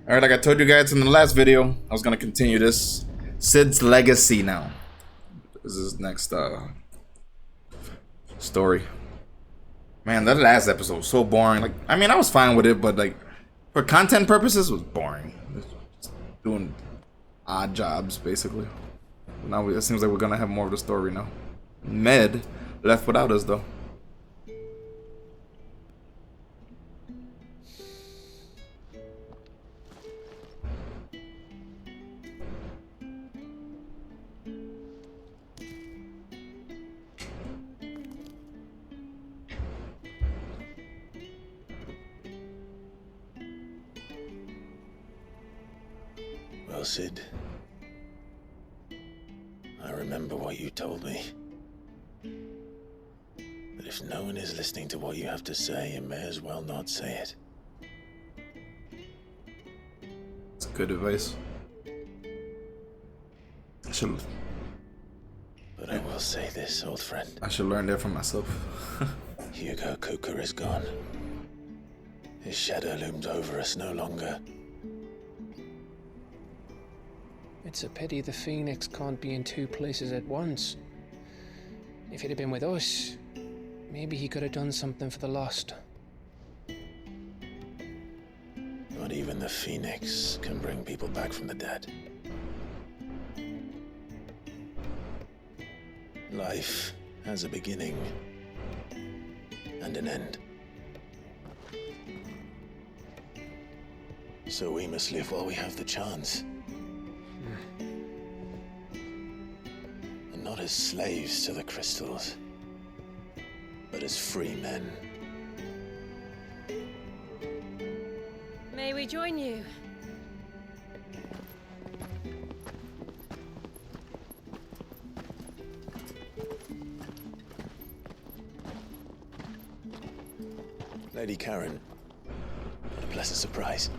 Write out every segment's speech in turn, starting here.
Alright, like I told you guys in the last video, I was gonna continue this. Sid's legacy now. This is his next story. Man, that last episode was so boring. Like, I mean, I was fine with it, but like, for content purposes, it was boring. Just doing odd jobs, basically. Now it seems like we're gonna have more of the story now. Med left without us, though. Well, Sid, I remember what you told me. But if no one is listening to what you have to say, you may as well not say it. It's good advice. But I will say this, old friend. I should learn that from myself. Hugo Cooker is gone. His shadow looms over us no longer. It's a pity the Phoenix can't be in two places at once. If he'd have been with us, maybe he could have done something for the lost. Not even the Phoenix can bring people back from the dead. Life has a beginning and an end. So we must live while we have the chance. And not as slaves to the crystals, but as free men. May we join you? Lady Karen, what a pleasant surprise.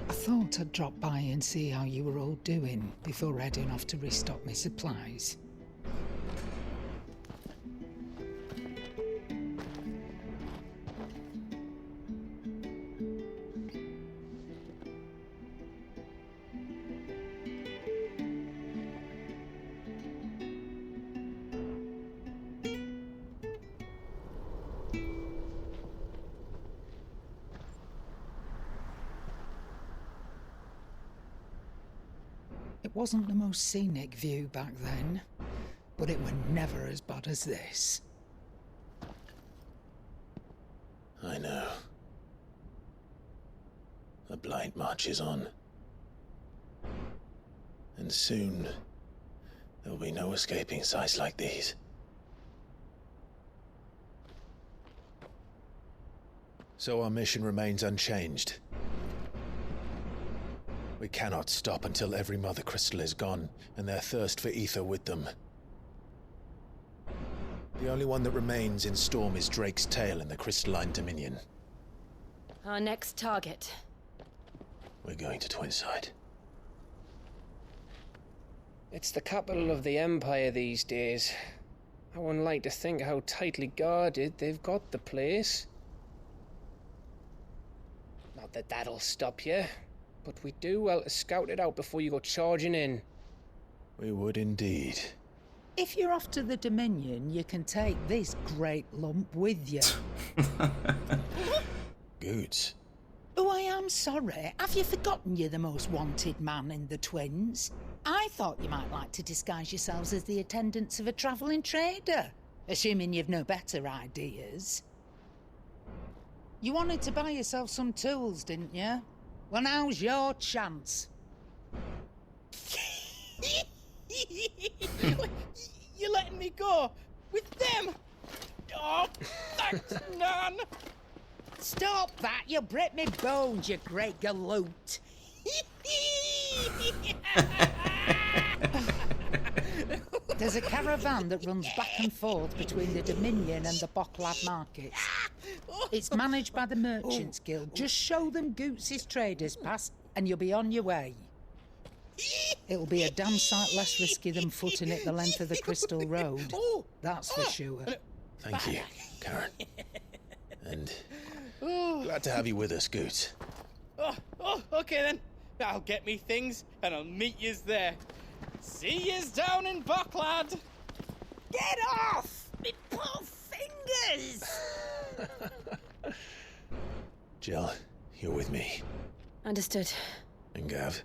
I thought I'd drop by and see how you were all doing before heading off to restock my supplies. It wasn't the most scenic view back then, but it were never as bad as this. I know. The Blight marches on. And soon, there'll be no escaping sights like these. So our mission remains unchanged. We cannot stop until every Mother Crystal is gone, and their thirst for ether with them. The only one that remains in Storm is Drake's tail in the Crystalline Dominion. Our next target. We're going to Twinside. It's the capital of the Empire these days. I wouldn't like to think how tightly guarded they've got the place. Not that that'll stop you, but we do well to scout it out before you go charging in. We would indeed. If you're off to the Dominion, you can take this great lump with you. Goods. Oh, I am sorry. Have you forgotten you're the most wanted man in the Twins? I thought you might like to disguise yourselves as the attendants of a travelling trader, assuming you've no better ideas. You wanted to buy yourself some tools, didn't you? Well, now's your chance. You're letting me go with them? Oh, thanks, Nan. Stop that! You'll break me bones, you great galoot. There's a caravan that runs back and forth between the Dominion and the Bocklad markets. It's managed by the Merchants Guild. Just show them Goots' traders pass and you'll be on your way. It'll be a damn sight less risky than footing it the length of the Crystal Road. That's for sure. Thank you, Karen. And glad to have you with us, Goots. Oh, Okay then, I'll get me things and I'll meet yous there. See yous down in Bucklad. Get off! Me poor fingers! Jill, you're with me. Understood. And Gav,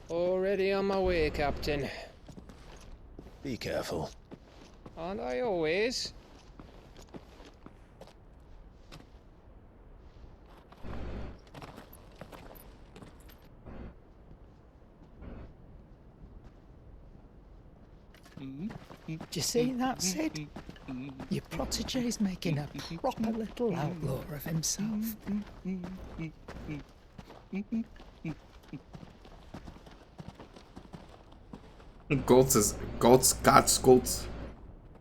Already on my way, Captain. be careful. Aren't I always? Do you see that, Sid? Your protege's making a proper little outlaw of himself. Goltz.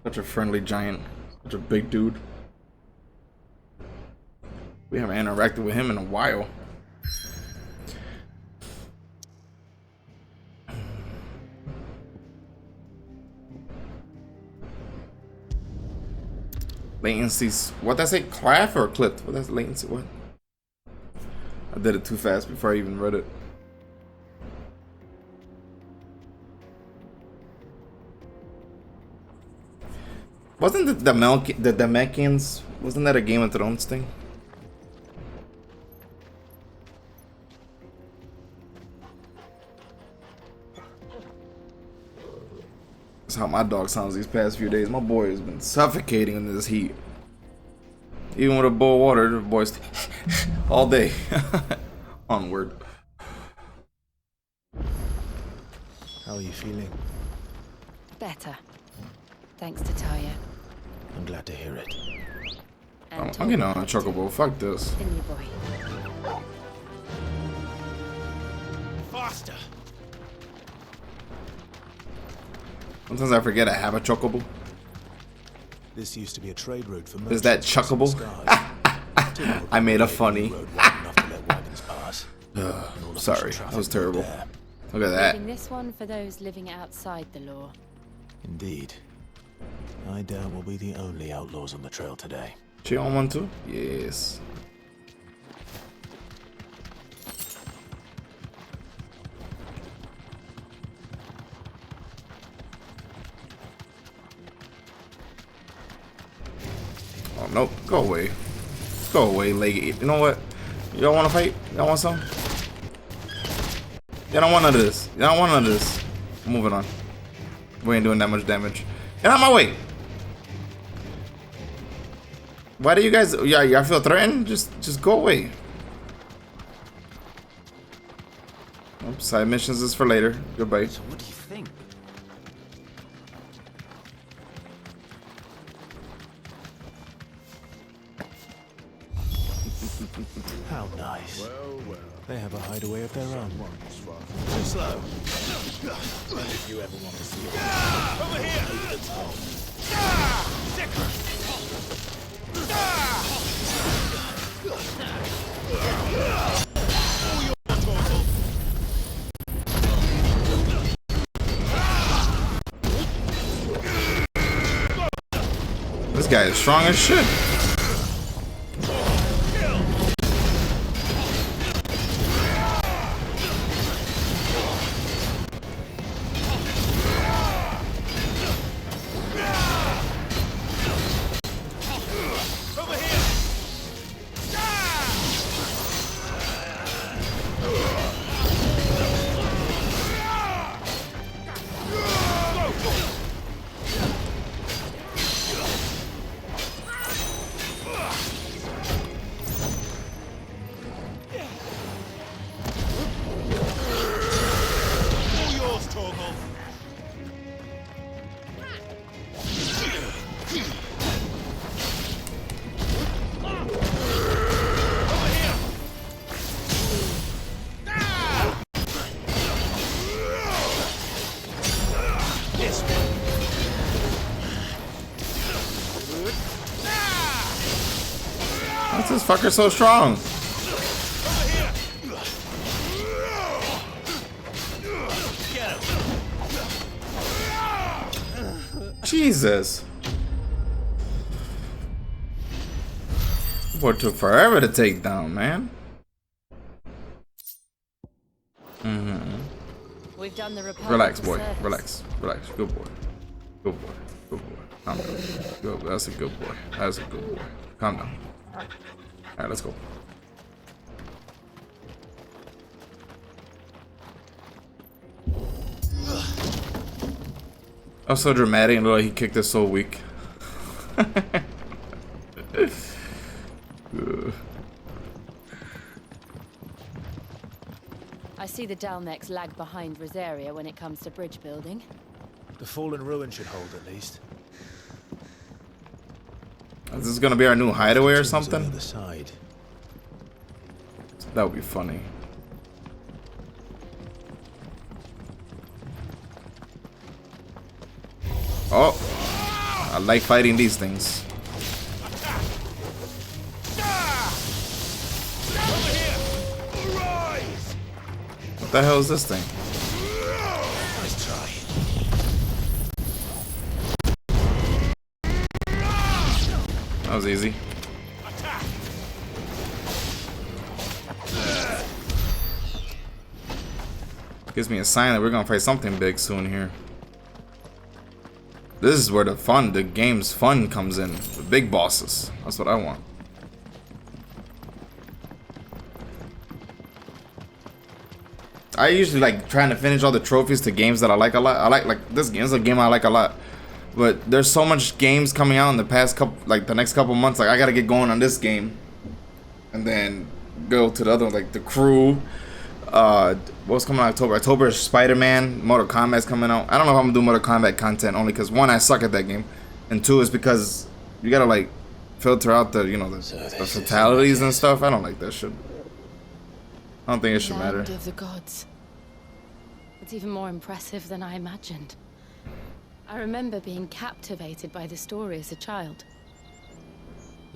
Such a friendly giant. Such a big dude. We haven't interacted with him in a while. Latency's what did I say? Craft or clipped? What that's latency? What? I did it too fast before I even read it. Wasn't the Demeckians? Wasn't that a Game of Thrones thing? That's how my dog sounds these past few days. My boy has been suffocating in this heat. Even with a bowl of water, the boy's all day. Onward. How are you feeling? Better. Thanks to Taya. I'm glad to hear it. And I'm getting on a chocobo. Fuck this. in you, boy. Faster. Sometimes I forget I have a chocobo. This used to be a trade route for Is that merchants crossing chuckable? the skies. I made a funny. Road wide enough to let wagons pass. Sorry, that was terrible. There. Look at that. Leaving this one for those living outside the law. Indeed. I doubt we'll be the only outlaws on the trail today. She on one too? Yes. Oh nope, go away. Go away, leggy. You know what? Y'all wanna fight? Y'all want some? Y'all don't want none of this. Y'all don't want none of this. Moving on. We ain't doing that much damage. Get out of my way! Why do you guys? Yeah, y'all feel threatened? Just go away. Oops, side missions is for later. Goodbye. So what do you think? How nice. They have a hideaway of their own. Too slow. If you ever want to see it. Over here. This guy is strong as shit. What's this fucker so strong? Jesus. Boy took forever to take down, man. We've done the Republic Relax, a boy. service. Relax. Relax. Good boy. Good boy. Good boy. Calm down. Good. That's a good boy. That's a good boy. Calm down. Alright, let's go. That was so dramatic and like he kicked us so weak. I see the Dalnex lag behind Rosaria when it comes to bridge building. The fallen ruin should hold at least. Is this gonna be our new hideaway or Tombs on something? the other side. That would be funny. Oh, I like fighting these things. What the hell is this thing? Nice try. That was easy. Gives me a sign that we're gonna fight something big soon here. This is where the game's fun comes in. The big bosses. That's what I want. I usually like trying to finish all the trophies to games that I like a lot. I like this game is a game I like a lot. But there's so much games coming out in the past couple, like the next couple months. Like I gotta get going on this game, and then go to the other one, like The Crew. What's coming out in October? October is Spider-Man. Mortal Kombat's coming out. I don't know if I'm gonna do Mortal Kombat content only because one, I suck at that game, and two is because you gotta like filter out the the fatalities and stuff. I don't like that shit. I don't think it should matter. Land of the gods. It's even more impressive than I imagined. I remember being captivated by the story as a child.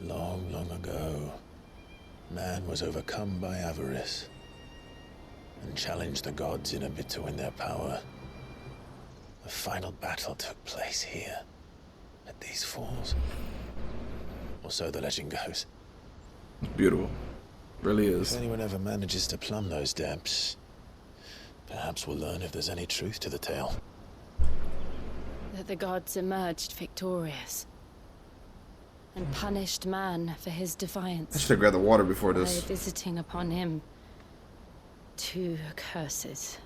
Long, long ago, man was overcome by avarice and challenged the gods in a bid to win their power. The final battle took place here, at these falls. Or so the legend goes. Beautiful. Really If is. anyone ever manages to plumb those depths, perhaps we'll learn if there's any truth to the tale. That the gods emerged victorious and punished man for his I defiance should have grabbed the water before by this. visiting upon him 2 curses.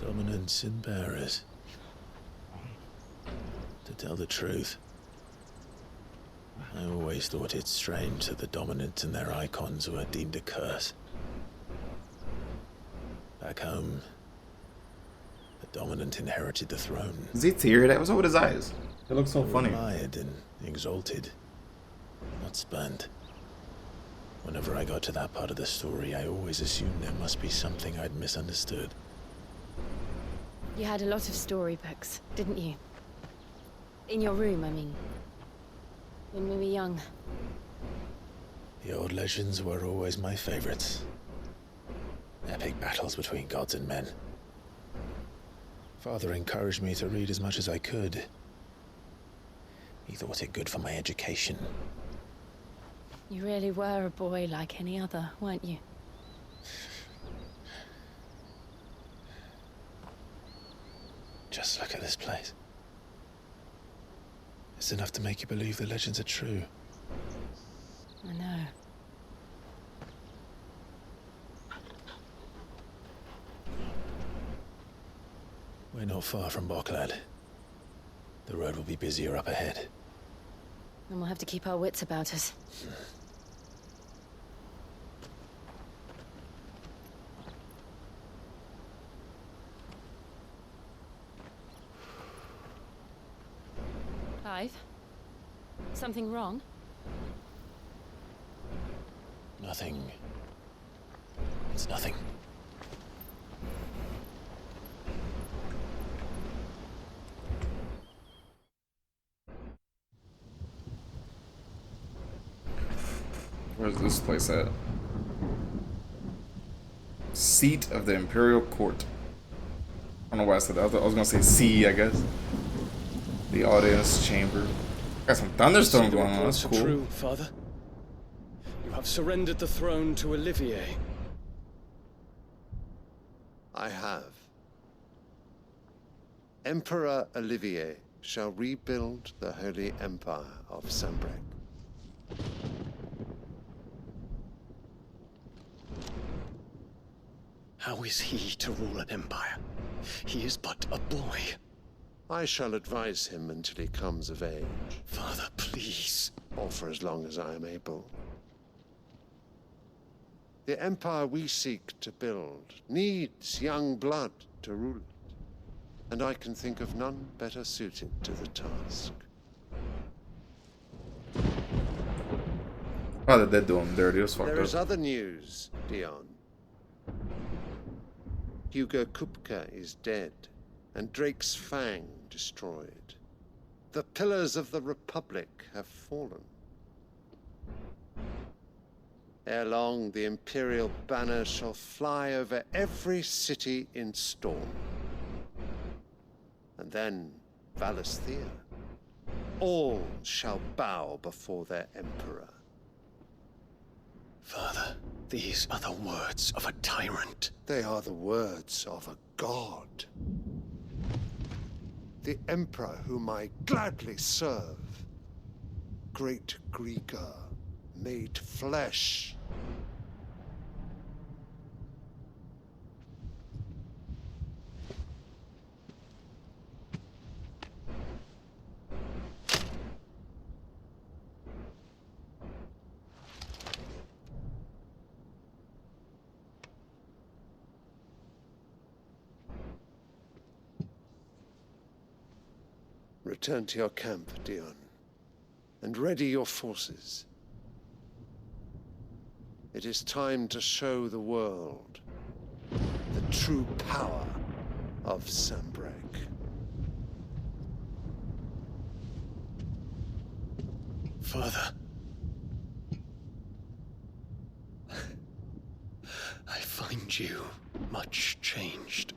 Dominance and bearers. To tell the truth, I always thought it strange that the dominant and their icons were deemed a curse. Back home, the dominant inherited the throne. Is he teary? That was over his eyes. It looks so funny. Admired and exalted, not spurned. Whenever I got to that part of the story, I always assumed there must be something I'd misunderstood. You had a lot of storybooks, didn't you? In your room, I mean. When we were young. The old legends were always my favorites. Epic battles between gods and men. Father encouraged me to read as much as I could. He thought it good for my education. You really were a boy like any other, weren't you? Just look at this place. It's enough to make you believe the legends are true. I know. We're not far from Boklad. The road will be busier up ahead. And we'll have to keep our wits about us. Clive? Something wrong? Nothing. It's nothing. Where's this place at? Seat of the Imperial Court. I don't know why I said that. I was gonna say C, I guess. The audience chamber. Got some thunderstorm going on. That's cool. True, Father. You have surrendered the throne to Olivier. I have. Emperor Olivier shall rebuild the Holy Empire of Sanbreque. How is he to rule an empire? He is but a boy. I shall advise him until he comes of age, Father, please. or for as long as I am able. The empire we seek to build needs young blood to rule it, and I can think of none better suited to the task. Oh, they're doing dirty. It was fucked There is up. other news, Dion. Hugo Kupka is dead, and Drake's Fang destroyed. The pillars of the Republic have fallen. Ere long, the Imperial banner shall fly over every city in Storm. And then, Valisthea. All shall bow before their Emperor. Father, these are the words of a tyrant. They are the words of a god. The Emperor whom I gladly serve. Great Grieger, made flesh. Return to your camp, Dion, and ready your forces. It is time to show the world the true power of Sanbreque. Father. I find you much changed.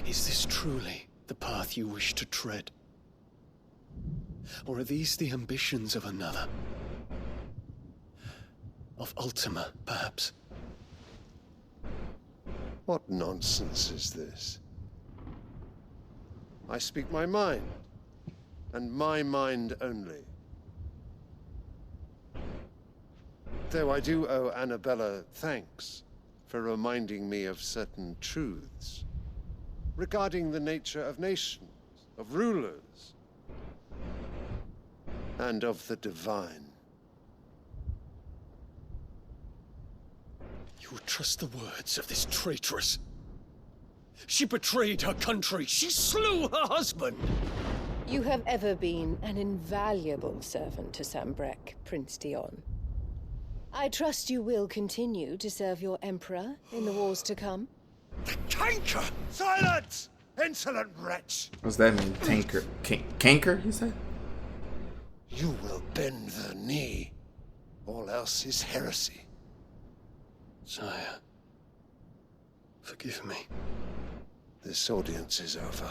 Is this truly the path you wish to tread? Or are these the ambitions of another? Of Ultima, perhaps? What nonsense is this? I speak my mind, and my mind only. Though I do owe Annabella thanks for reminding me of certain truths regarding the nature of nations, of rulers, and of the divine. You would trust the words of this traitress? She betrayed her country. She slew her husband. You have ever been an invaluable servant to Sanbreque, Prince Dion. I trust you will continue to serve your Emperor in the wars to come. The canker! Silence! Insolent wretch! What's that mean? Tanker. Canker, you said? You will bend the knee. All else is heresy. Sire, forgive me. This audience is over.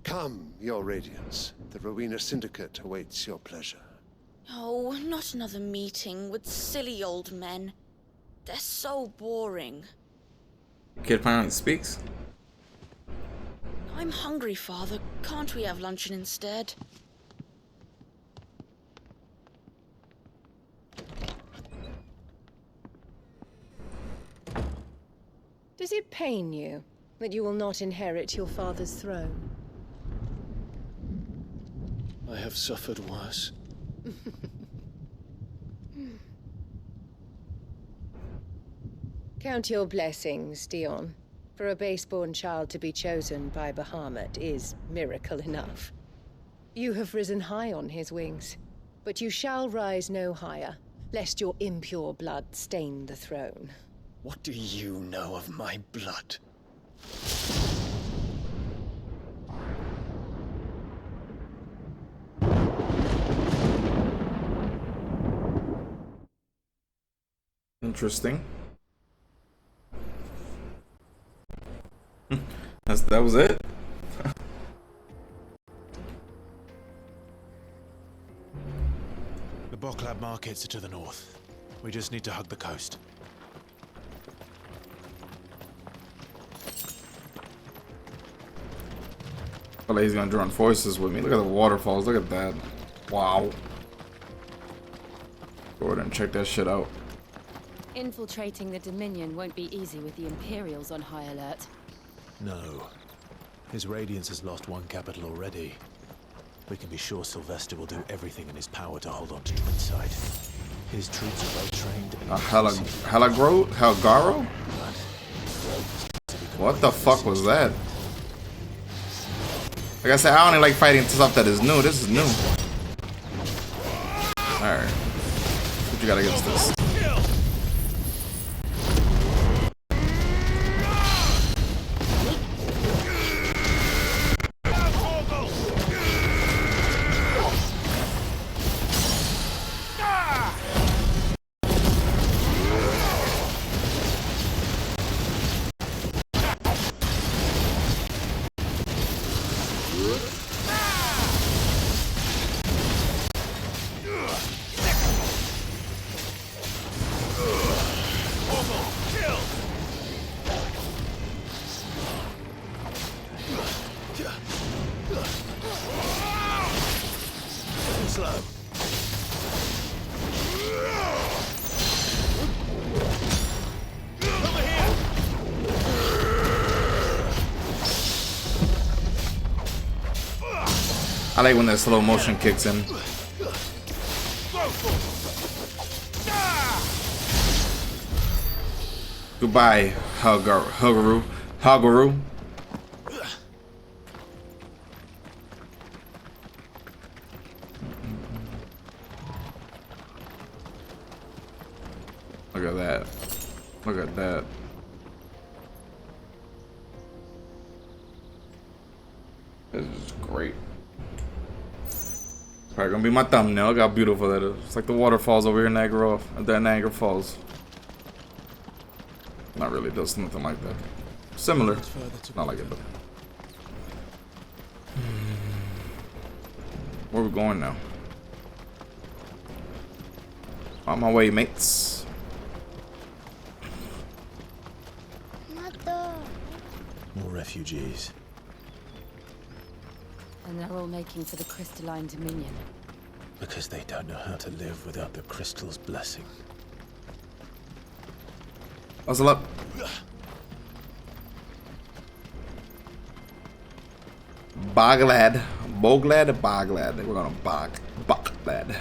Come, your radiance. The Rowena Syndicate awaits your pleasure. Oh, not another meeting with silly old men. They're so boring. Kid finally speaks. I'm hungry, Father. Can't we have luncheon instead? Does it pain you that you will not inherit your father's throne? I have suffered worse. Count your blessings, Dion. For a base-born child to be chosen by Bahamut is miracle enough. You have risen high on his wings, but you shall rise no higher, lest your impure blood stain the throne. What do you know of my blood? Interesting. That was it? Boklab markets are to the north. We just need to hug the coast. Oh, he's gonna join forces with me. Look at the waterfalls. Look at that. Wow. Go ahead and check that shit out. Infiltrating the Dominion won't be easy with the Imperials on high alert. No. His Radiance has lost one capital already. We can be sure Sylvester will do everything in his power to hold on to Twinside. His troops are well trained and Helgaro? What the fuck was that? Like I said, I only like fighting stuff that is new. This is new. Alright. What you got against this? I like when that slow motion kicks in. Goodbye, Hagaru. Look at that. Look at that. This is great. Probably gonna be my thumbnail. Look how beautiful that is. It's like the waterfalls over here in Niagara Falls. Not really, does nothing like that. Similar. Not like it, but. Where we going now? On my way, mates. More refugees. And they're all making for the Crystalline Dominion. Because they don't know how to live without the crystal's blessing. Hustle up. Boglad. We're gonna Boglad.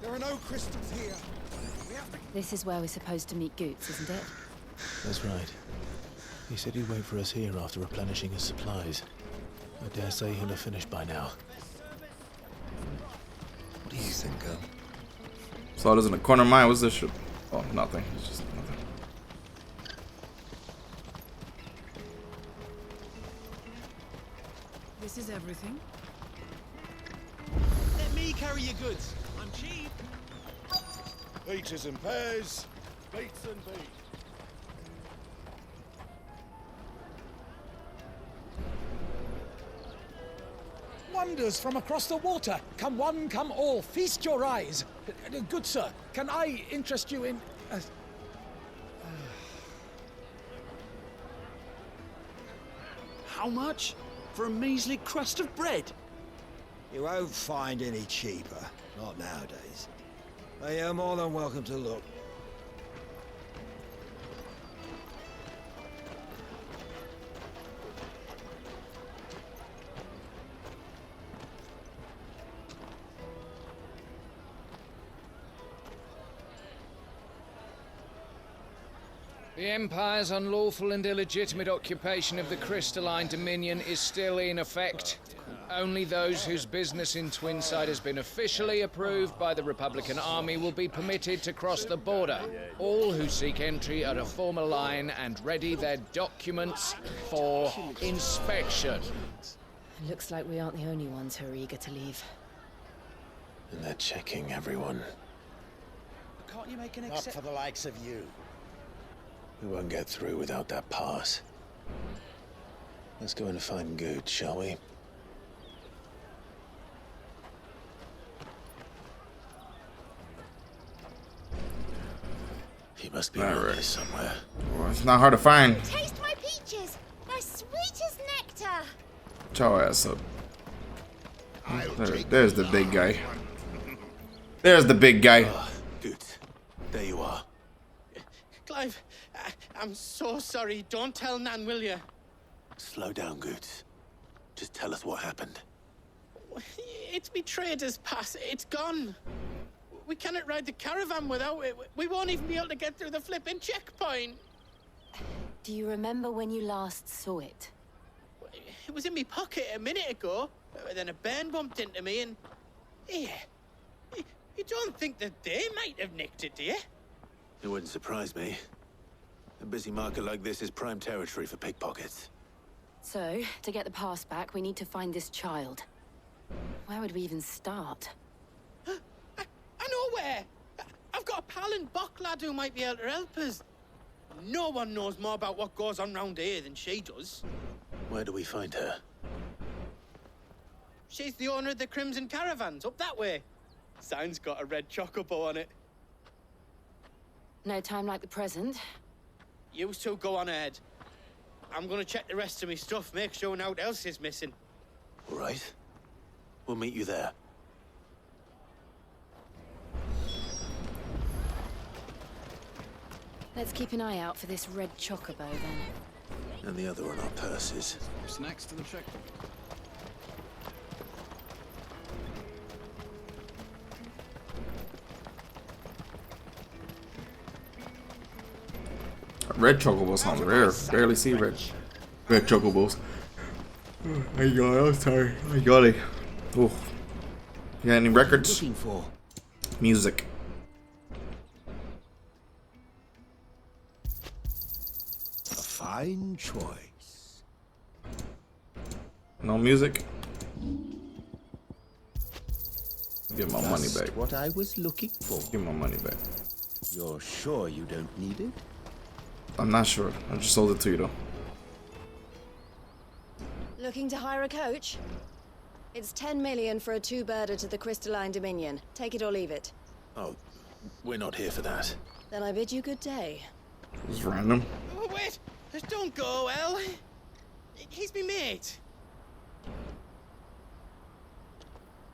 There are no crystals here. This is where we're supposed to meet Goots, isn't it? That's right. He said he'd wait for us here after replenishing his supplies. I dare say he'll have finished by now. What do you think, girl? Saw this in the corner of mine. What's this shit? Oh, nothing. It's just nothing. This is everything. Let me carry your goods. I'm cheap. Peaches and pears, beets and beets. Wonders from across the water. Come one, come all. Feast your eyes. Good sir, can I interest you in... How much? For a measly crust of bread? You won't find any cheaper. Not nowadays. But you're more than welcome to look. The Empire's unlawful and illegitimate occupation of the Crystalline Dominion is still in effect. Only those whose business in Twinside has been officially approved by the Republican Army will be permitted to cross the border. All who seek entry are to form a line and ready their documents for inspection. Looks like we aren't the only ones who are eager to leave. And they're checking everyone. Can't you make an Not for the likes of you. We won't get through without that pass. Let's go and find Good, shall we? Must be All around right. here somewhere. Well, it's not hard to find. Taste my peaches. They're sweet as nectar. Chow ass up. There's the big guy. There's the big guy. Good. There you are. Clive, I'm so sorry. Don't tell Nan, will you? Slow down, Goots. Just tell us what happened. It's me trader's pass. It's gone. We cannot ride the caravan without it. We won't even be able to get through the flipping checkpoint. Do you remember when you last saw it? It was in my pocket a minute ago. Then a bairn bumped into me and... Yeah. You don't think that they might have nicked it, do you? It wouldn't surprise me. A busy market like this is prime territory for pickpockets. So, to get the pass back, we need to find this child. Where would we even start? I know where! I've got a pal in Bock lad who might be able to help us. No one knows more about what goes on round here than she does. Where do we find her? She's the owner of the Crimson Caravans, up that way. Sign's got a red chocobo on it. No time like the present. You two go on ahead. I'm gonna check the rest of my stuff, make sure nothing else is missing. All right. We'll meet you there. Let's keep an eye out for this red chocobo, then. And the other on our purses. What's next to the check? Red chocobos sounds rare. Barely see red chocobos. Oh my god, I was tired. Oh my god. Oh. You got any records? Looking for Music. a fine choice. No music? Give my money Just back. what I was looking for. Give my money back. You're sure you don't need it? I'm not sure. I just sold it to you though. Looking to hire a coach? It's 10 million for a two-birder to the Crystalline Dominion. Take it or leave it. Oh, we're not here for that. Then I bid you good day. It's random. Oh, wait! Don't go, El. He's me mate.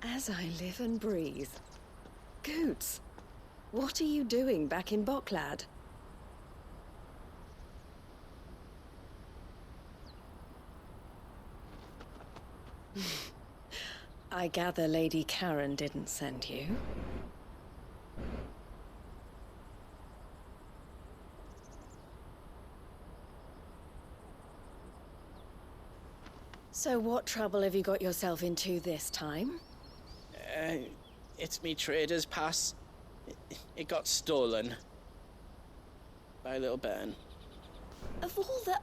As I live and breathe. Goots, what are you doing back in Bocklad? I gather Lady Karen didn't send you. So what trouble have you got yourself into this time? It's me trader's pass. It got stolen. By a little bairn. Of all the...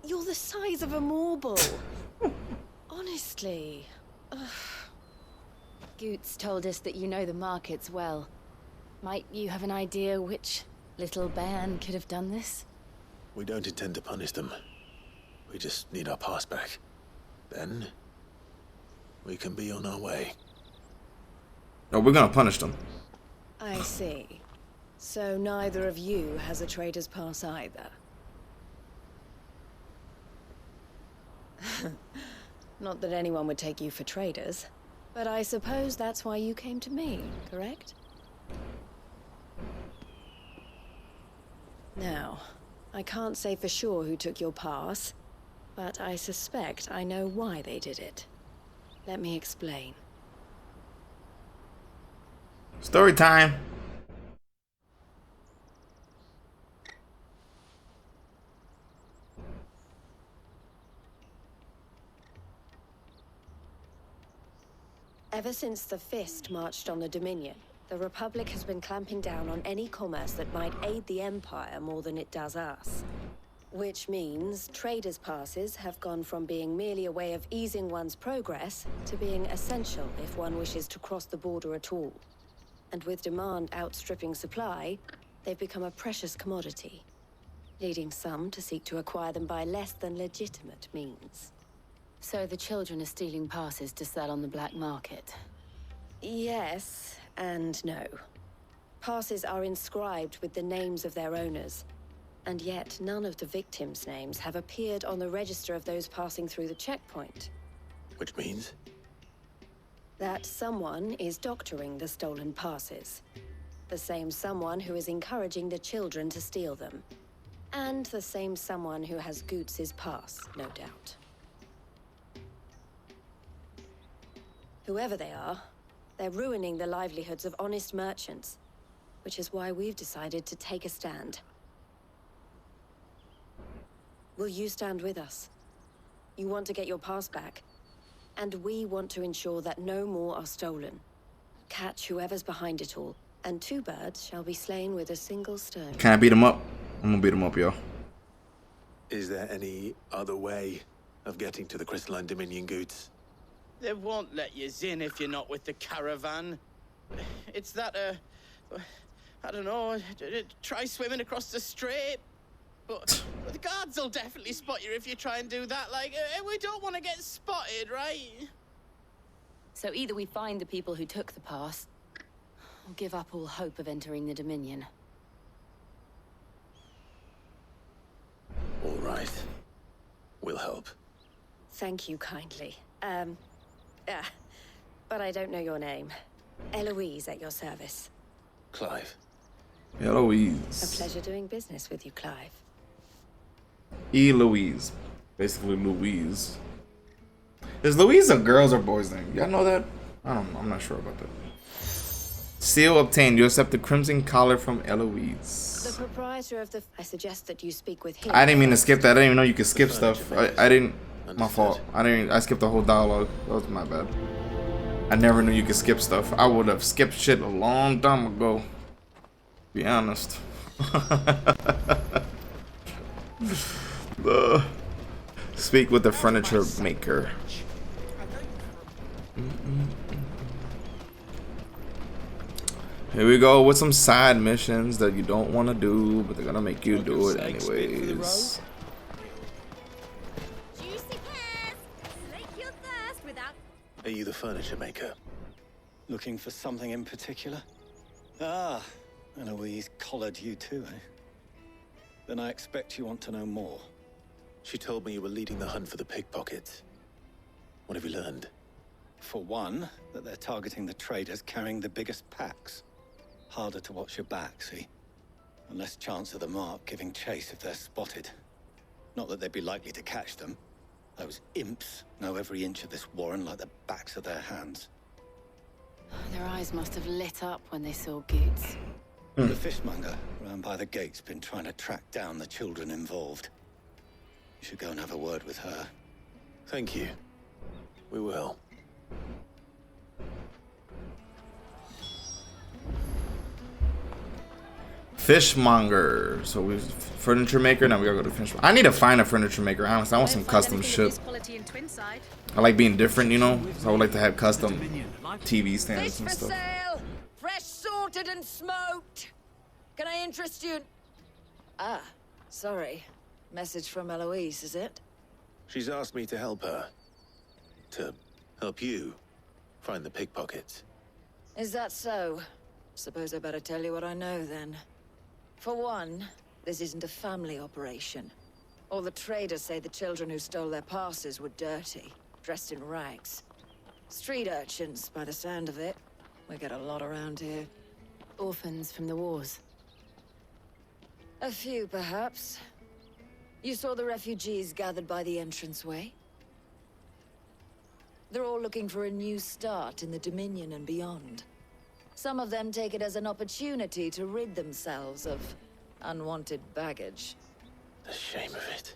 You're the size of a marble. Honestly. Ugh. Goots told us that you know the markets well. Might you have an idea which little bairn could have done this? We don't intend to punish them. We just need our pass back. Then, we can be on our way. No, we're gonna punish them. I see. So neither of you has a trader's pass either. Not that anyone would take you for traders, but I suppose that's why you came to me, correct? Now, I can't say for sure who took your pass, but I suspect I know why they did it. Let me explain. Story time. Ever since the Fist marched on the Dominion, the Republic has been clamping down on any commerce that might aid the Empire more than it does us. Which means traders' passes have gone from being merely a way of easing one's progress to being essential if one wishes to cross the border at all. And with demand outstripping supply, they've become a precious commodity, leading some to seek to acquire them by less than legitimate means. So the children are stealing passes to sell on the black market? Yes and no. Passes are inscribed with the names of their owners, and yet none of the victims' names have appeared on the register of those passing through the checkpoint. Which means? That someone is doctoring the stolen passes. The same someone who is encouraging the children to steal them. And the same someone who has Goots's pass, no doubt. Whoever they are, they're ruining the livelihoods of honest merchants, which is why we've decided to take a stand. Will you stand with us? You want to get your pass back, and we want to ensure that no more are stolen. Catch whoever's behind it all, and 2 birds shall be slain with a single stone. Can I beat him up? I'm gonna beat him up, y'all. Is there any other way of getting to the Crystalline Dominion Goods? They won't let you in if you're not with the caravan. It's that, I don't know, try swimming across the strait. But the guards will definitely spot you if you try and do that. Like, we don't want to get spotted, right? So either we find the people who took the pass, or give up all hope of entering the Dominion. All right. We'll help. Thank you kindly. But I don't know your name. Eloise at your service. Clive. Eloise. A pleasure doing business with you, Clive. Eloise. Basically Louise. Is Louise a girl's or boy's name? Y'all know that? I don't know. I'm not sure about that. Seal obtained. You accept the crimson collar from Eloise. The proprietor of the... I suggest that you speak with him. I didn't mean to skip that. I didn't even know you could skip stuff. I didn't... My fault. I skipped the whole dialogue. That was my bad. I never knew you could skip stuff. I would have skipped shit a long time ago. Be honest. Speak with the furniture maker. Here we go with some side missions that you don't want to do, but they're gonna make you do it anyways. Are you the furniture maker? Looking for something in particular? Ah, Eloise collared you too, eh? Then I expect you want to know more. She told me you were leading the hunt for the pickpockets. What have you learned? For one, that they're targeting the traders carrying the biggest packs. Harder to watch your back, see? And less chance of the mark giving chase if they're spotted. Not that they'd be likely to catch them. Those imps know every inch of this warren like the backs of their hands. Their eyes must have lit up when they saw Goots. The fishmonger round by the gate's been trying to track down the children involved. You should go and have a word with her. Thank you. We will. Fishmonger. So we furniture maker. Now we gotta go to fishmonger. I need to find a furniture maker. Honestly, I want some custom shit. I like being different, you know. So I would like to have custom TV stands and stuff. Sale, fresh sorted and smoked. Can I interest you? Ah, sorry. Message from Eloise, is it? She's asked me to help her. To help you find the pickpockets. Is that so? Suppose I better tell you what I know then. For one, this isn't a family operation. All the traders say the children who stole their passes were dirty, dressed in rags. Street urchins, by the sound of it. We get a lot around here. Orphans from the wars. A few, perhaps. You saw the refugees gathered by the entranceway? They're all looking for a new start in the Dominion and beyond. Some of them take it as an opportunity to rid themselves of unwanted baggage. The shame of it.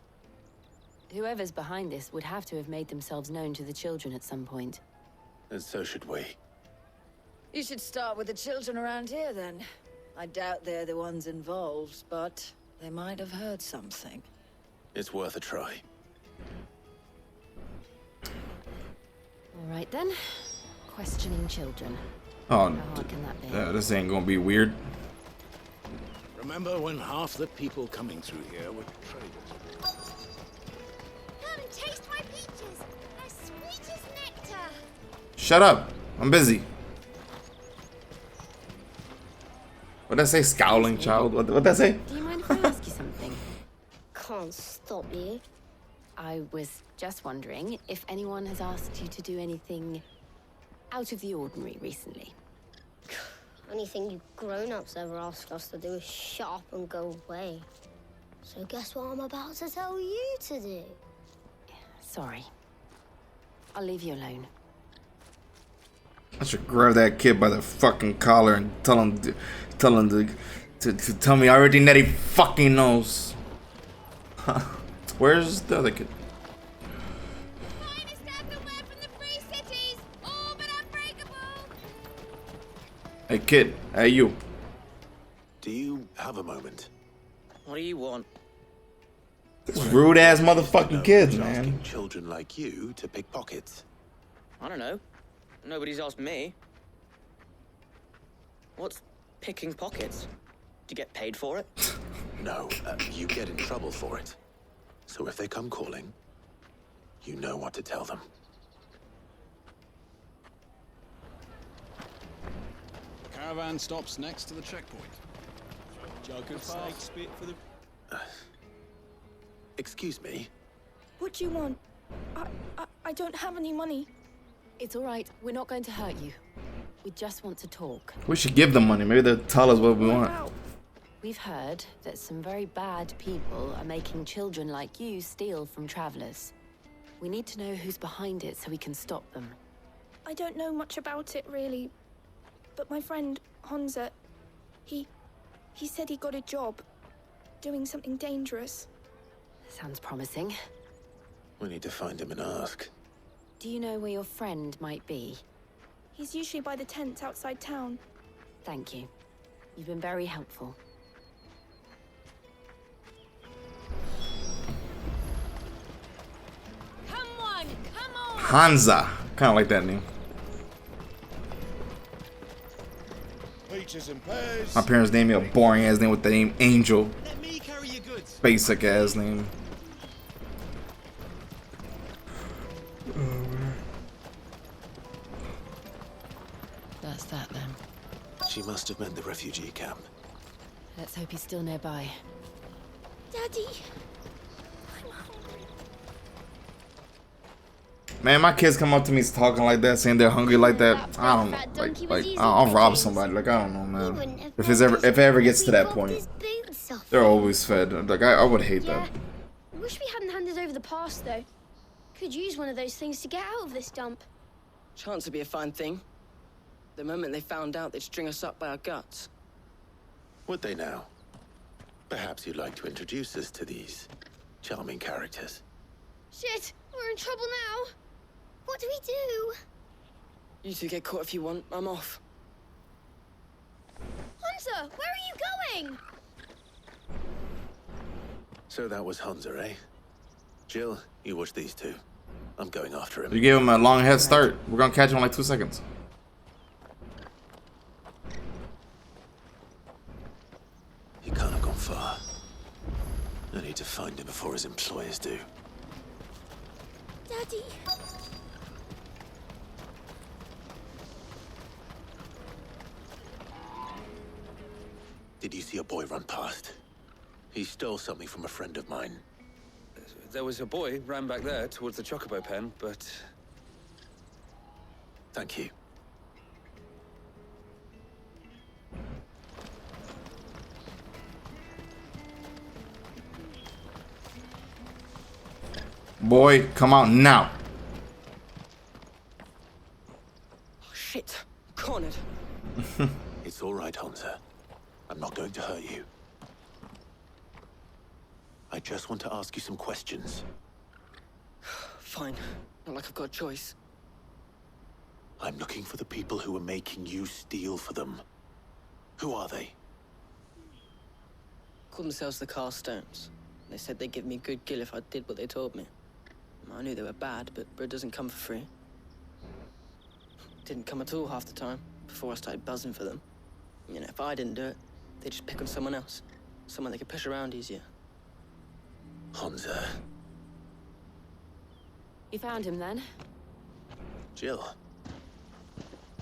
Whoever's behind this would have to have made themselves known to the children at some point. And so should we. You should start with the children around here, then. I doubt they're the ones involved, but they might have heard something. It's worth a try. All right, then. Questioning children. Oh, How hard can that be? yeah, this ain't gonna be weird. Remember when half the people coming through here were traders? Come and taste my peaches. They're sweet as nectar. Shut up. I'm busy. What'd that say? Scowling child? What'd that say? Do you mind if I ask you something? Can't stop you. I was just wondering if anyone has asked you to do anything out of the ordinary recently. Anything you grown-ups ever ask us to do is shut up and go away. So guess what I'm about to tell you to do? Sorry. I'll leave you alone. I should grab that kid by the fucking collar and tell him to tell me everything that he fucking knows. Where's the other kid? Hey kid, hey you. Do you have a moment? What do you want? This rude ass motherfucking kids, man. Asking children like you to pick pockets. I don't know. Nobody's asked me. What's picking pockets? Do you get paid for it? No, you get in trouble for it. So if they come calling, you know what to tell them. Caravan stops next to the checkpoint. Jug of sake spit for the... Excuse me? What do you want? I don't have any money. It's all right. We're not going to hurt you. We just want to talk. We should give them money. Maybe they'll tell us what we want. We've heard that some very bad people are making children like you steal from travelers. We need to know who's behind it so we can stop them. I don't know much about it, really. But my friend, Honza, he said he got a job doing something dangerous. Sounds promising. We need to find him and ask. Do you know where your friend might be? He's usually by the tents outside town. Thank you. You've been very helpful. Come on, come on! Hansa. Kind of like that name. Peaches and pears. My parents named me a boring ass name with the name Angel. Let me carry your goods. Basic ass name. That's that then. She must have meant the refugee camp. Let's hope he's still nearby. Daddy. Man, my kids come up to me talking like that, saying they're hungry like that. I don't know. Like I'll rob somebody. Like I don't know, man. If it ever gets to that point, they're always fed. Like I would hate that. Wish we hadn't handed over the pass though. Could use one of those things to get out of this dump. Chance would be a fine thing. The moment they found out, they'd string us up by our guts. Would they now? Perhaps you'd like to introduce us to these charming characters. Shit, we're in trouble now. What do we do? You two get caught if you want. I'm off. Hunter, where are you going? So that was Hunter, eh? Jill, you watch these two. I'm going after him. You gave him a long head start. We're gonna catch him in like 2 seconds. He can't have gone far. I need to find him before his employers do. Daddy. Did you see a boy run past? He stole something from a friend of mine. There was a boy ran back there towards the chocobo pen, but... Thank you. Boy, come out now. Oh, shit. Cornered. It's all right, Hunter. I'm not going to hurt you. I just want to ask you some questions. Fine. Not like I've got a choice. I'm looking for the people who are making you steal for them. Who are they? Called themselves the Carstones. They said they'd give me good gill if I did what they told me. I knew they were bad, but bread doesn't come for free. Didn't come at all half the time, before I started buzzing for them. You know, if I didn't do it, they'd just pick on someone else. Someone they could push around easier. Hunter. You found him then? Jill.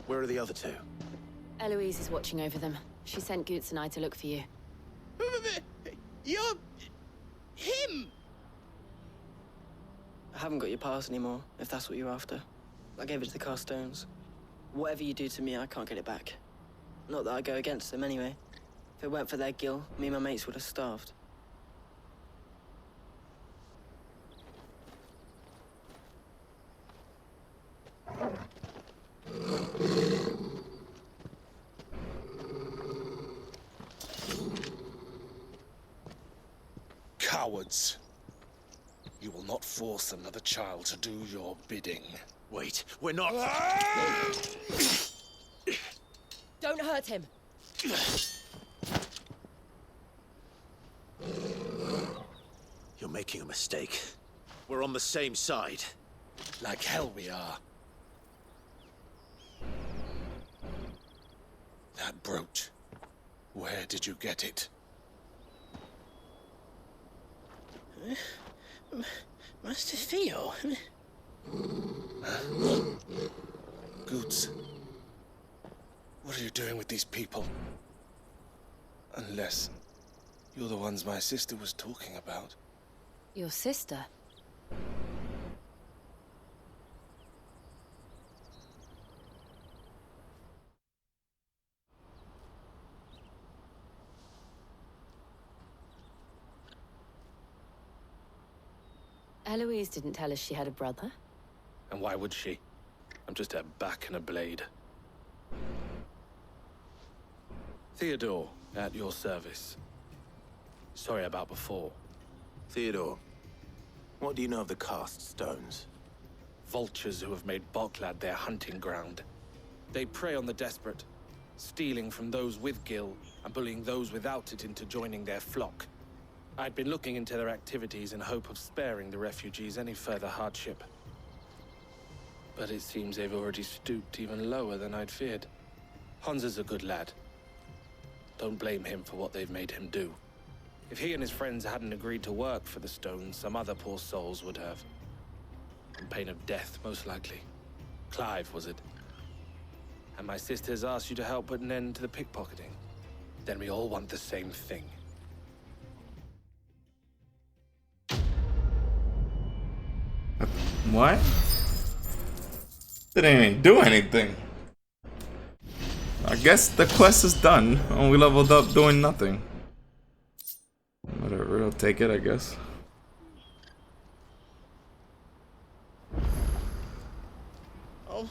Where are the other two? Eloise is watching over them. She sent Goots and I to look for you. You're... him! I haven't got your pass anymore, if that's what you're after. I gave it to the Carstones. Whatever you do to me, I can't get it back. Not that I go against them anyway. If it weren't for their guild, me and my mates would have starved. Cowards. You will not force another child to do your bidding. Wait, we're not... Don't hurt him. You're making a mistake. We're on the same side. Like hell we are. That brooch. Where did you get it? Master Theo? Goots. What are you doing with these people? Unless you're the ones my sister was talking about. Your sister? Eloise didn't tell us she had a brother. And why would she? I'm just her back and a blade. Theodore, at your service. Sorry about before. Theodore, what do you know of the cast stones? Vultures who have made Boklad their hunting ground. They prey on the desperate, stealing from those with gil and bullying those without it into joining their flock. I'd been looking into their activities in hope of sparing the refugees any further hardship. But it seems they've already stooped even lower than I'd feared. Hansa's a good lad. Don't blame him for what they've made him do. If he and his friends hadn't agreed to work for the stones, some other poor souls would have. On pain of death, most likely. Clive, was it? And my sisters asked you to help put an end to the pickpocketing. Then we all want the same thing. What? Didn't even do anything. I guess the quest is done, and we leveled up doing nothing. Whatever, I'll take it, I guess. Oh,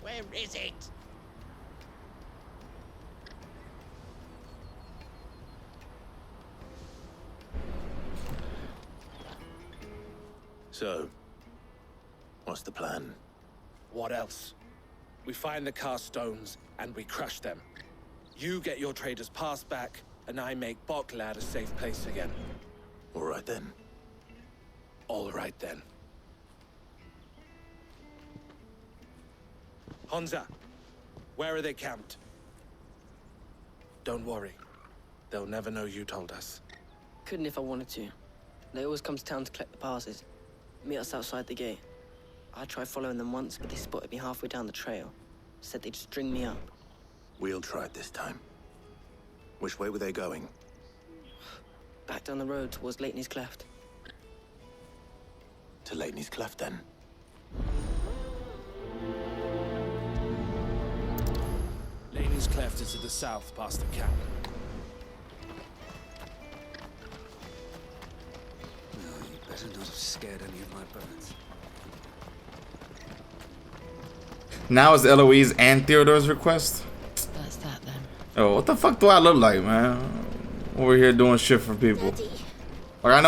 where is it? So, what's the plan? What else? We find the cast stones, and we crush them. You get your trader's pass back, and I make Boklad a safe place again. All right then. All right then. Hansa, where are they camped? Don't worry. They'll never know you told us. Couldn't if I wanted to. They always come to town to collect the passes. Meet us outside the gate. I tried following them once, but they spotted me halfway down the trail. Said they'd string me up. We'll try it this time. Which way were they going? Back down the road towards Lateney's Cleft. To Lateney's Cleft, then. Lateney's Cleft is to the south, past the camp. No, you better not have scared any of my birds. Now it's Eloise and Theodore's request? That's that then. Oh, what the fuck do I look like, man? Over here doing shit for people. Like,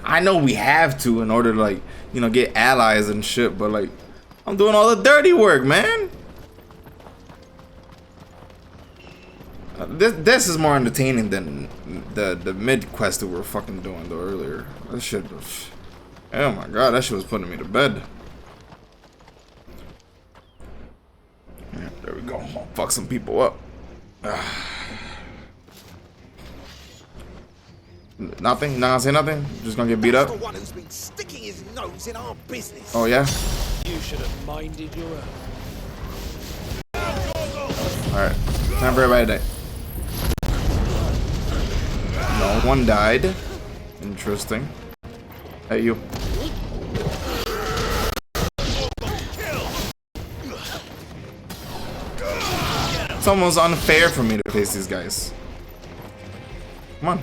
I know we have to in order to, like, you know, get allies and shit, but like, I'm doing all the dirty work, man. This is more entertaining than the mid quest that we were fucking doing though earlier. That shit was, oh my god, that shit was putting me to bed. Yeah, there we go. I'll fuck some people up. Nothing? Not gonna say nothing? Just gonna get beat up? The one who's been sticking his nose in our business. Oh yeah? You should have minded your own. Alright. Time for everybody to die. One died. Interesting. Hey, you. It's almost unfair for me to face these guys. Come on.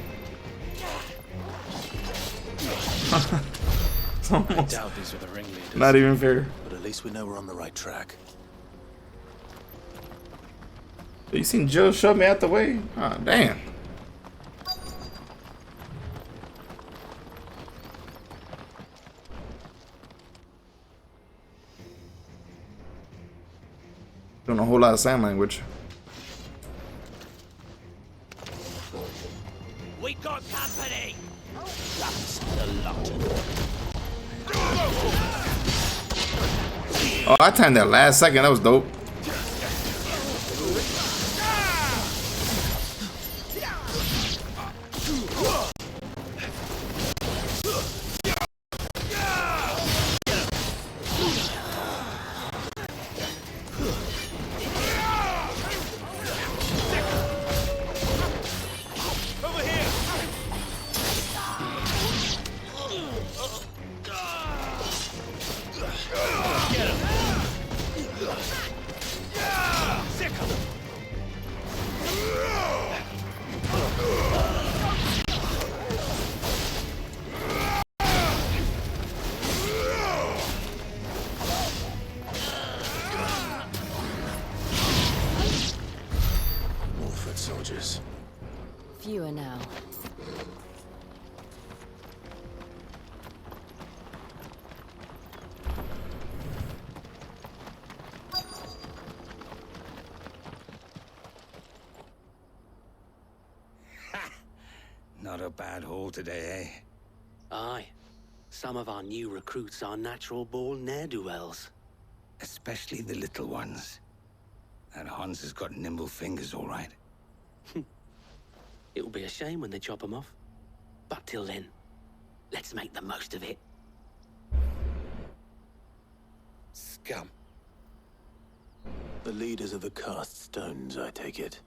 It's almost I doubt these are the ringleaders. not even fair. But at least we know we're on the right track. You seen Joe shove me out the way? Ah, oh, damn. Doing a whole lot of sign language. We got company. Oh, I timed that last second. That was dope. Soldiers. Fewer now. Not a bad haul today, eh? Aye. Some of our new recruits are natural-born ne'er-do-wells. Especially the little ones. That Hans has got nimble fingers, all right. It'll be a shame when they chop them off. But till then, let's make the most of it. Scum. The leaders of the cast stones, I take it.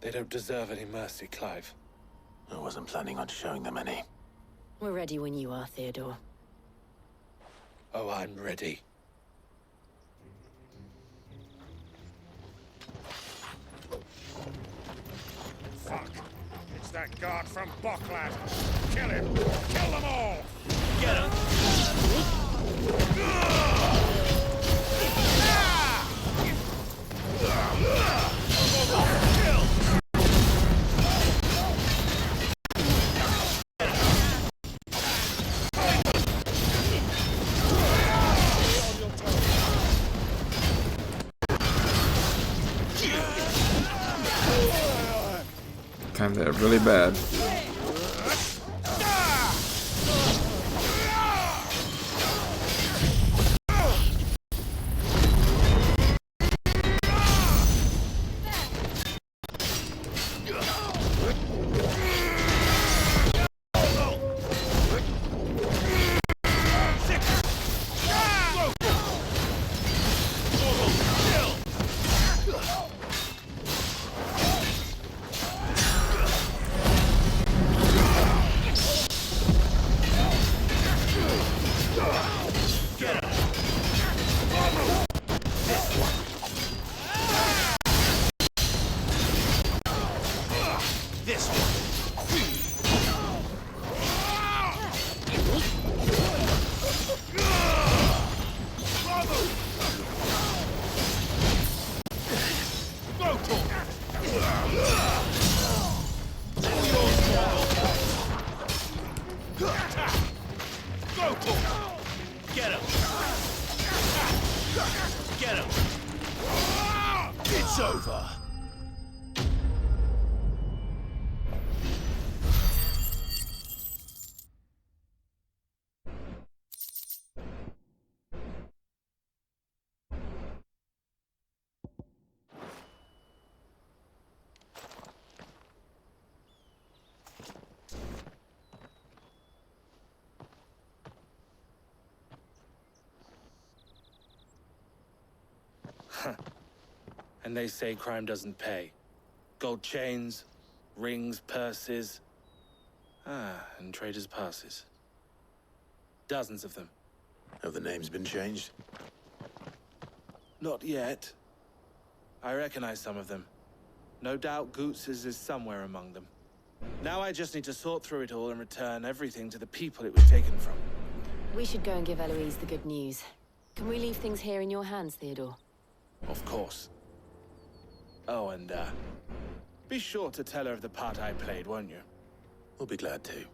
They don't deserve any mercy, Clive. I wasn't planning on showing them any. We're ready when you are, Theodore. Oh, I'm ready. Fuck. It's that guard from Boklad. Kill him. Kill them all. Get him. Timed that really bad. Get him! Get him! It's over. And they say crime doesn't pay. Gold chains, Rings, purses. And traders' passes. Dozens of them. Have the names been changed? Not yet. I recognize some of them. No doubt Goots's is somewhere among them. Now I just need to sort through it all and return everything to the people it was taken from. We should go and give Eloise the good news. Can we leave things here in your hands, Theodore? Of course. Oh, and, be sure to tell her of the part I played, won't you? We'll be glad to.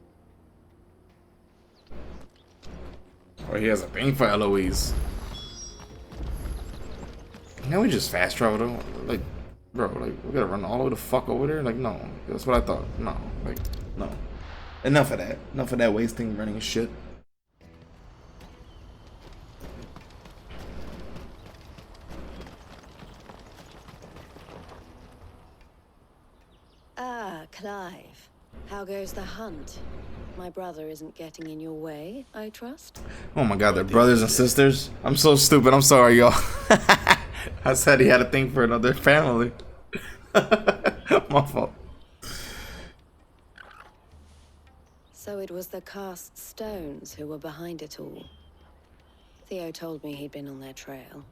Oh, he has a thing for Eloise. Can we just fast travel though? Like, bro, like, we gotta run all the way the fuck over there? Like, no. That's what I thought. No. Like, no. Enough of that. Enough of that wasting running shit. Ah, Clive. How goes the hunt? My brother isn't getting in your way, I trust? Oh my god, they're brothers and sisters? I'm so stupid. I'm sorry, y'all. I said he had a thing for another family. My fault. So it was the cast stones who were behind it all. Theo told me he'd been on their trail.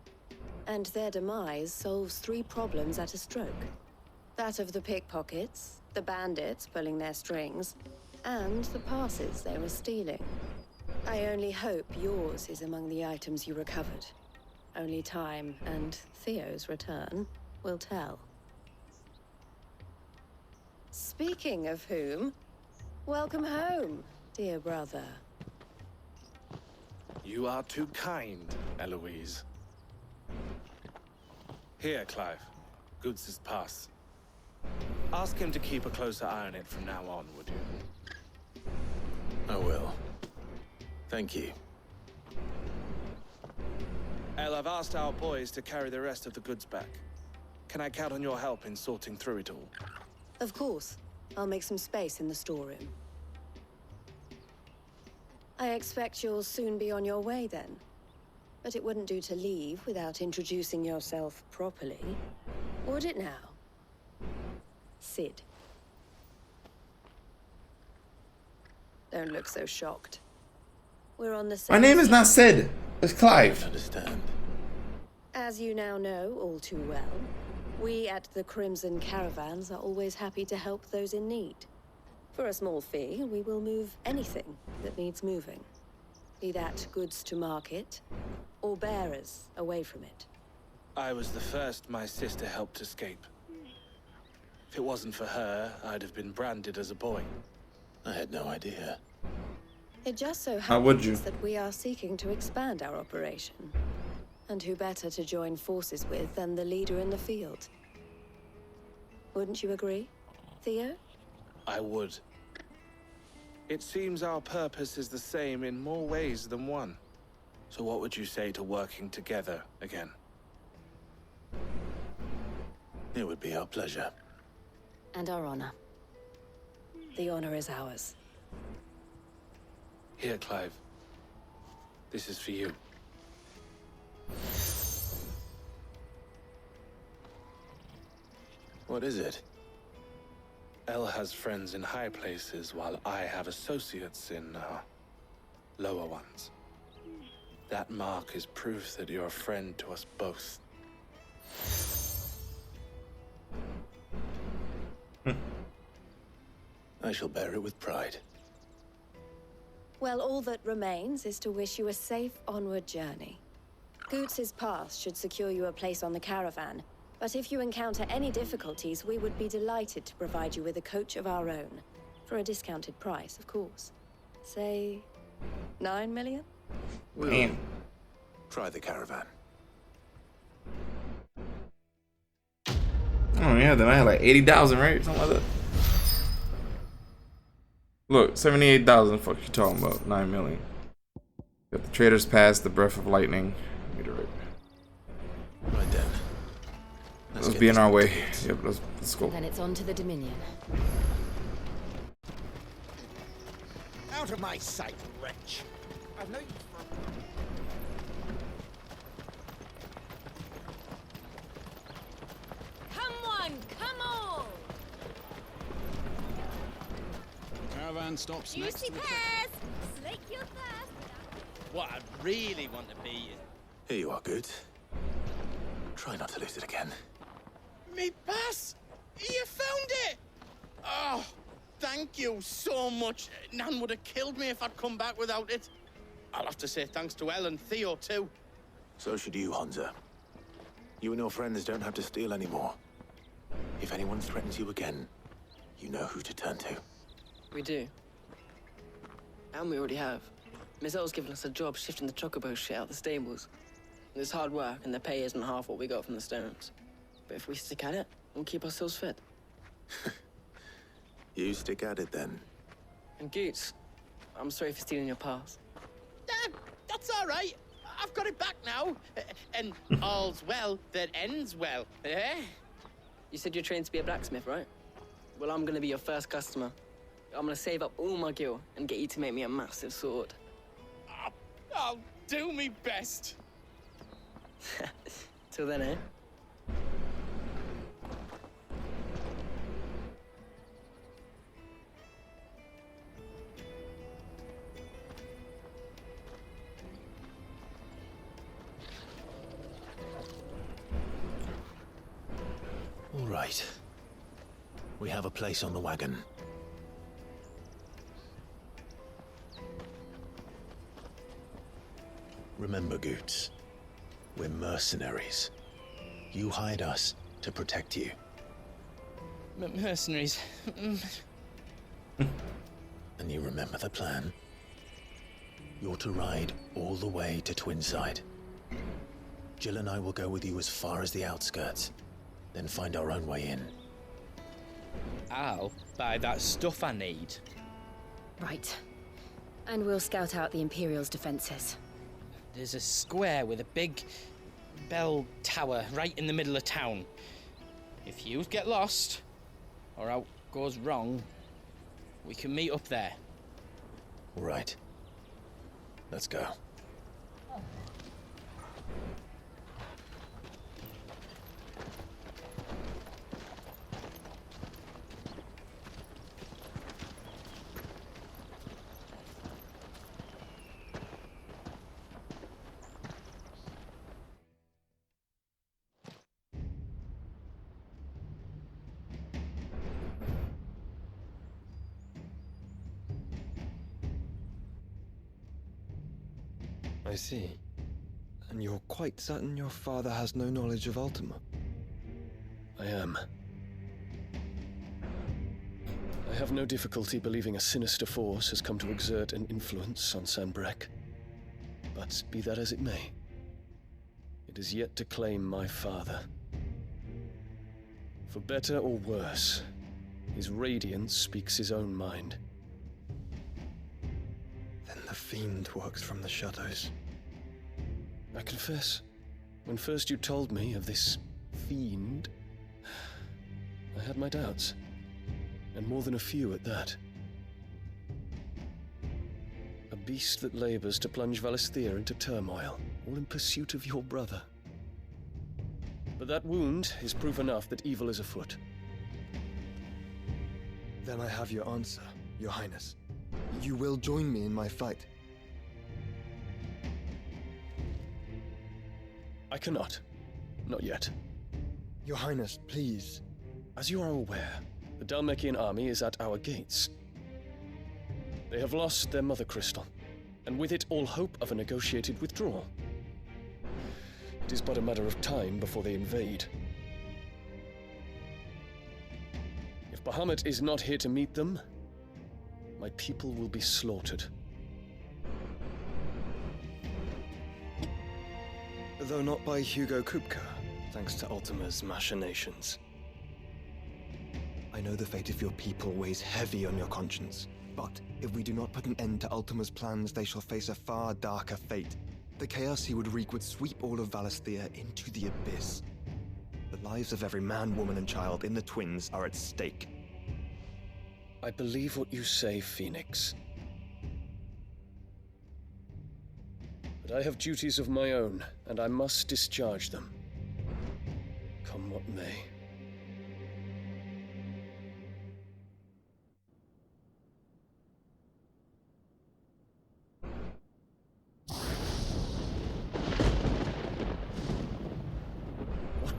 And their demise solves 3 problems at a stroke. That of the pickpockets, the bandits pulling their strings, and the passes they were stealing. I only hope yours is among the items you recovered. Only time and Theo's return will tell. Speaking of whom, welcome home, dear brother. You are too kind, Eloise. Here, Clive. Goods' pass. Ask him to keep a closer eye on it from now on, would you? I will. Thank you. El, I've asked our boys to carry the rest of the goods back. Can I count on your help in sorting through it all? Of course. I'll make some space in the storeroom. I expect you'll soon be on your way then. But it wouldn't do to leave without introducing yourself properly. Would it now? Sid. Don't look so shocked. We're on the same My name is team. not Sid. It's Clive. I understand. As you now know all too well, we at the Crimson Caravans are always happy to help those in need. For a small fee, we will move anything that needs moving. Be that goods to market, or bearers away from it. I was the first my sister helped escape. If it wasn't for her, I'd have been branded as a boy. I had no idea. It just so How would you? happens that we are seeking to expand our operation. And who better to join forces with than the leader in the field? Wouldn't you agree, Theo? I would. It seems our purpose is the same in more ways than one. So what would you say to working together again? It would be our pleasure. And our honor. The honor is ours. Here, Clive. This is for you. What is it? El has friends in high places, while I have associates in, lower ones. That mark is proof that you're a friend to us both. I shall bear it with pride. Well, all that remains is to wish you a safe onward journey. Goots's pass should secure you a place on the caravan, but if you encounter any difficulties, we would be delighted to provide you with a coach of our own. For a discounted price, of course. Say, 9 million? We'll try the caravan. Oh yeah, then I had like 80,000, right? Something like that. Look, 78,000. Fuck you talking about? 9 million. Got the Trader's Pass, the Breath of Lightning. Right then. Let's be on our way. Yep, let's go. Then it's on to the Dominion. Out of my sight, wretch. I've no use for... Come on, come on! Caravan stops next Juicy to the pears! Slake your thirst! What I really want to be is... Here you are, Good. Try not to lose it again. Me pass! You found it! Oh, thank you so much. Nan would have killed me if I'd come back without it. I'll have to say thanks to Elle and Theo, too. So should you, Hansa. You and your friends don't have to steal anymore. If anyone threatens you again, you know who to turn to. We do. And we already have. Miss Earl's given us a job shifting the chocobo shit out the stables. It's hard work, and the pay isn't half what we got from the stones. But if we stick at it, we'll keep ourselves fit. You stick at it, then. And Goots, I'm sorry for stealing your pass. That's all right. I've got it back now. And all's well that ends well, eh? You said you're trained to be a blacksmith, right? Well, I'm gonna be your first customer. I'm gonna save up all my gil and get you to make me a massive sword. I'll do me best. Till then, eh? All right. We have a place on the wagon. Remember, Goots, we're mercenaries. You hired us to protect you. Mercenaries. And you remember the plan? You're to ride all the way to Twinside. Jill and I will go with you as far as the outskirts, then find our own way in. I'll buy that stuff I need. Right. And we'll scout out the Imperial's defenses. There's a square with a big bell tower right in the middle of town. If you get lost, or out goes wrong, we can meet up there. All right. Let's go. I see. And you're quite certain your father has no knowledge of Ultima? I am. I have no difficulty believing a sinister force has come to exert an influence on Sanbreque. But be that as it may, it is yet to claim my father. For better or worse, his radiance speaks his own mind. Then the fiend works from the shadows. I confess, when first you told me of this fiend, I had my doubts, and more than a few at that. A beast that labors to plunge Valisthea into turmoil, all in pursuit of your brother. But that wound is proof enough that evil is afoot. Then I have your answer, Your Highness. You will join me in my fight. I cannot. Not yet. Your Highness, please. As you are aware, the Dhalmekian army is at our gates. They have lost their mother crystal, and with it all hope of a negotiated withdrawal. It is but a matter of time before they invade. If Bahamut is not here to meet them, my people will be slaughtered. Though not by Hugo Kupka, thanks to Ultima's machinations. I know the fate of your people weighs heavy on your conscience, but if we do not put an end to Ultima's plans, they shall face a far darker fate. The chaos he would wreak would sweep all of Valisthea into the abyss. The lives of every man, woman, and child in the Twins are at stake. I believe what you say, Phoenix. But I have duties of my own, and I must discharge them. Come what may.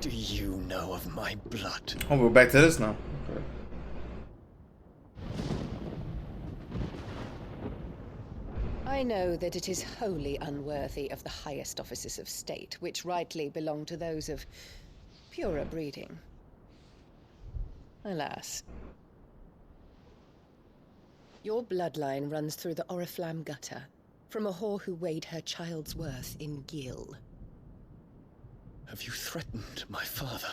do you know of my blood? Oh, we're back to this now. Okay. I know that it is wholly unworthy of the highest offices of state, which rightly belong to those of purer breeding. Alas. Your bloodline runs through the Oriflamme gutter, from a whore who weighed her child's worth in gill. Have you threatened my father?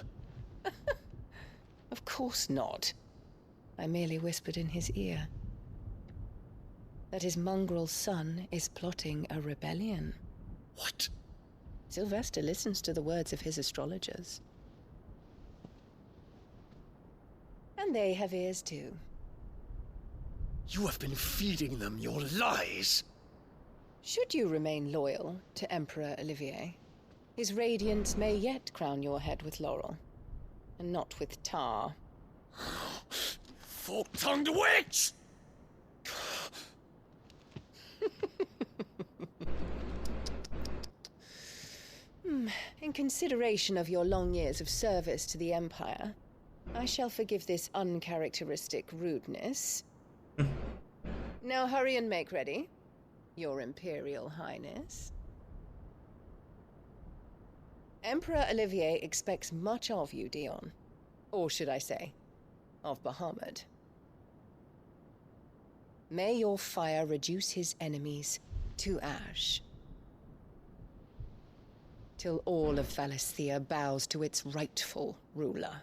Of course not. I merely whispered in his ear that his mongrel son is plotting a rebellion. What? Sylvester listens to the words of his astrologers. And they have ears too. You have been feeding them your lies! Should you remain loyal to Emperor Olivier, his radiance may yet crown your head with laurel, and not with tar. Fork-tongued witch! In consideration of your long years of service to the Empire, I shall forgive this uncharacteristic rudeness. Now hurry and make ready, Your Imperial Highness. Emperor Olivier expects much of you, Dion. Or should I say, of Bahamut. May your fire reduce his enemies to ash, till all of Valisthea bows to its rightful ruler.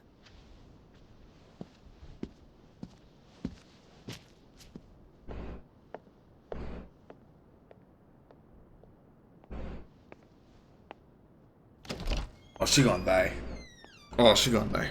Oh, she gonna die. Oh, she gonna die.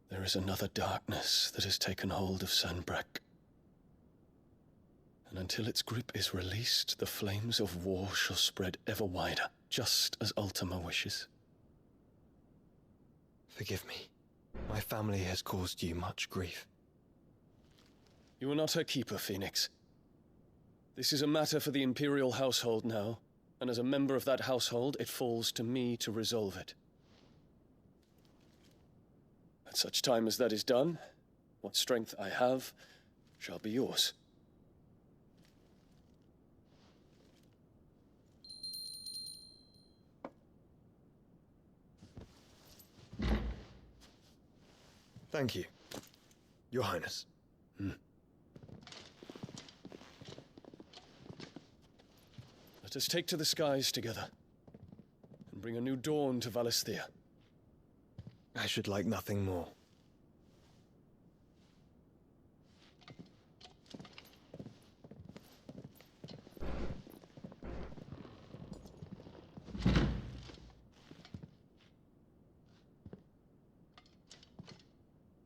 There is another darkness that has taken hold of Sanbreque. And until its grip is released, the flames of war shall spread ever wider, just as Ultima wishes. Forgive me. My family has caused you much grief. You are not her keeper, Phoenix. This is a matter for the Imperial household now, and as a member of that household, it falls to me to resolve it. At such time as that is done, what strength I have shall be yours. Thank you, Your Highness. Let us take to the skies together, and bring a new dawn to Valisthea. I should like nothing more.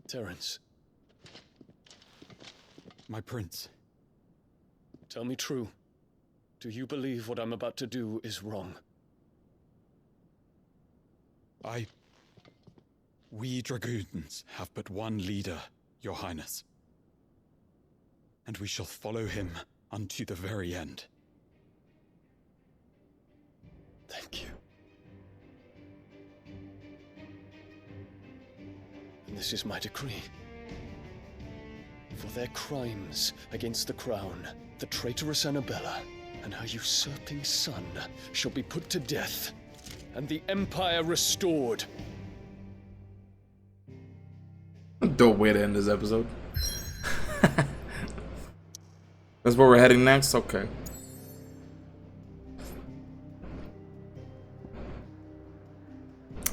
Terence. My prince. Tell me true. Do you believe what I'm about to do is wrong? We dragoons have but one leader, Your Highness. And we shall follow him unto the very end. Thank you. And this is my decree. For their crimes against the crown, the traitorous Annabella and her usurping son shall be put to death, and the Empire restored. Dope way to end this episode. That's where we're heading next? Okay.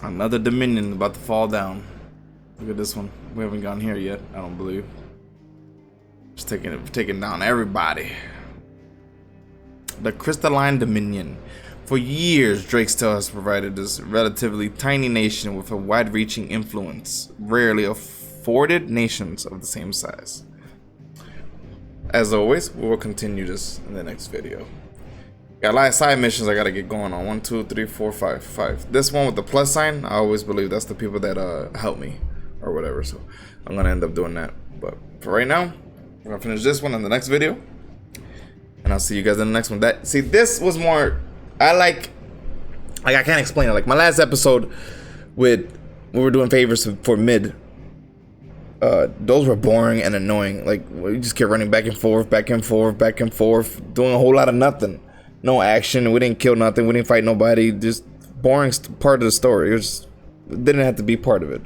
Another Dominion about to fall down. Look at this one. We haven't gone here yet, I don't believe. Just taking down everybody. The Crystalline Dominion. For years, Drakestel has provided this relatively tiny nation with a wide-reaching influence, rarely afforded nations of the same size. As always, we will continue this in the next video. Got a lot of side missions I gotta get going on. 1, 2, 3, 4, 5. This one with the plus sign, I always believe that's the people that help me. or whatever. So I'm gonna end up doing that. But for right now, we're gonna finish this one in the next video, and I'll see you guys in the next one. This was more, I can't explain it. Like my last episode with we were doing favors for mid. Those were boring and annoying. Like we just kept running back and forth, back and forth, back and forth, doing a whole lot of nothing. No action. We didn't kill nothing. We didn't fight nobody. Just boring part of the story. It didn't have to be part of it.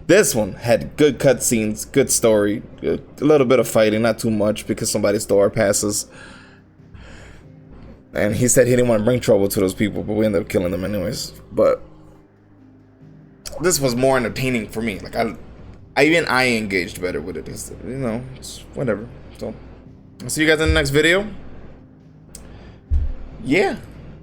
This one had good cutscenes, good story, a little bit of fighting, not too much because somebody stole our passes. And he said he didn't want to bring trouble to those people, but we ended up killing them anyways. But this was more entertaining for me. Like I engaged better with it. It's, you know, it's whatever. So I'll see you guys in the next video. Yeah.